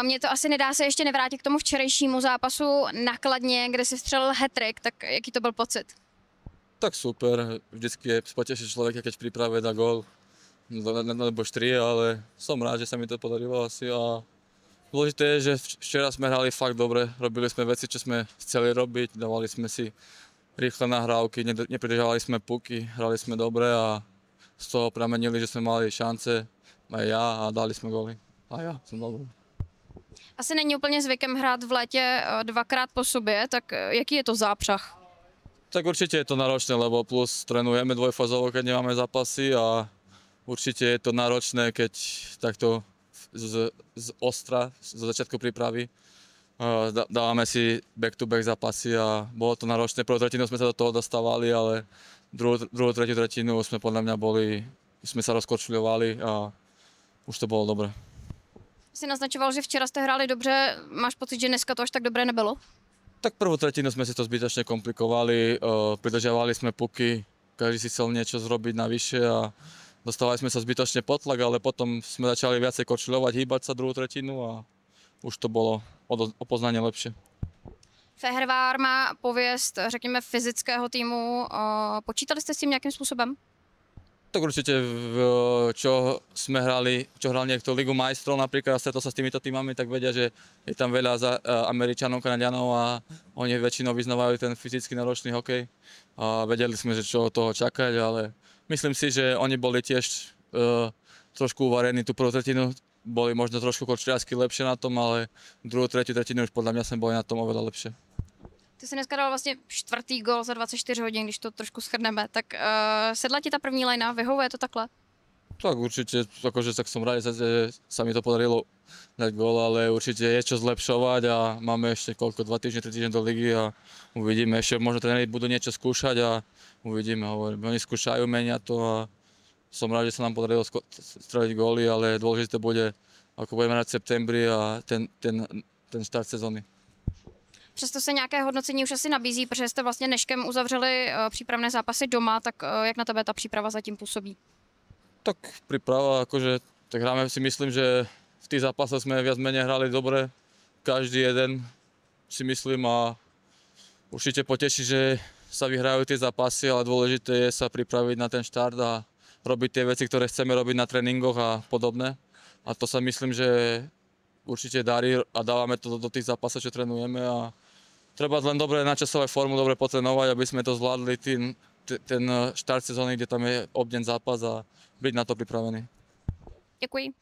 Mně to asi nedá se ještě nevrátit k tomu včerejšímu zápasu na Kladně, kde si vstřelil hat-trick, tak jaký to byl pocit? Tak super, vždycky poteší človeka, keď v príprave dá gól, nebo 4, ale som rád, že sa mi to podarilo asi a dôležité je, že včera sme hrali fakt dobre, robili sme veci, čo sme chceli robiť, dávali sme si rýchle nahrávky, nepridržávali sme puky, hrali sme dobre a z toho pramenili, že sme mali šance, aj ja, a dali sme góly. A ja som dobrý. Asi není úplně zvykem hrát v létě dvakrát po sobě, tak jaký je to zápřah? Tak určite je to náročné, lebo plus trénujeme dvojfázovo, keď nemáme zápasy a určite je to náročné, keď takto z ostra, zo začiatku prípravy dávame si back-to-back zápasy a bolo to náročné. Prvú tretinu sme sa do toho dostávali, ale druhú tretiu tretinu sme podľa mňa sme sa rozkočľovali a už to bolo dobré. Jsi naznačoval, že včera jste hráli dobře, máš pocit, že dneska to až tak dobré nebylo? Tak prvú tretinu sme si to zbytočne komplikovali, pridržiavali sme puky, každý si chcel niečo zrobiť navyše a dostávali sme sa zbytočne pod tlak, ale potom sme začali viacej kočiľovať, hýbať sa druhú tretinu a už to bolo o poznanie lepšie. Féhrvár má pověst, řekněme, fyzického týmu. Počítali jste s tím nějakým způsobem? Tak určite, čo hral niekto Ligu majstrov napríklad, stretol sa s týmito týmami, tak vedia, že je tam veľa Američanov, Kanaďanov a oni väčšinou vyznávajú ten fyzicky náročný hokej. A vedeli sme, že čo od toho čakať, ale myslím si, že oni boli tiež trošku uvarení tú prvú tretinu, boli možno trošku kočiarsky lepšie na tom, ale druhú, tretiu tretinu už podľa mňa sme boli na tom oveľa lepšie. Ty jsi dneska dal vlastně 4. gól za 24 hodin, když to trošku shrneme. Tak sedla ti ta první lajna, vyhovuje to takhle? Tak určite, akože tak som rád, že sa mi to podarilo dať gól, ale určite je čo zlepšovať a máme ešte 2 týždne, 3 týždne do ligy a uvidíme. Ešte možno tréneri budú niečo skúšať a uvidíme. Hovorím. Oni skúšajú, menia to a som rád, že sa nám podarilo streliť góly, ale dôležité bude, ako budeme hrať v septembri a ten štart sezóny. Přesto se nějaké hodnocení už asi nabízí, protože jste vlastně dneškem uzavřeli přípravné zápasy doma, tak jak na tebe ta příprava zatím působí? Tak príprava, akože, tak hráme, si myslím, že v tých zápasoch sme viac menej hrali dobre, každý jeden si myslím a určite poteší, že sa vyhrajú tie zápasy, ale dôležité je sa pripraviť na ten štart a robiť tie veci, ktoré chceme robiť na tréningoch a podobné. A to sa myslím, že určite darí a dávame to do tých zápasov, čo trénujeme a treba len dobre načasovať formu, dobre potrénovať, aby sme to zvládli ten štart sezóny, kde tam je obden zápas a byť na to pripravený. Děkuji.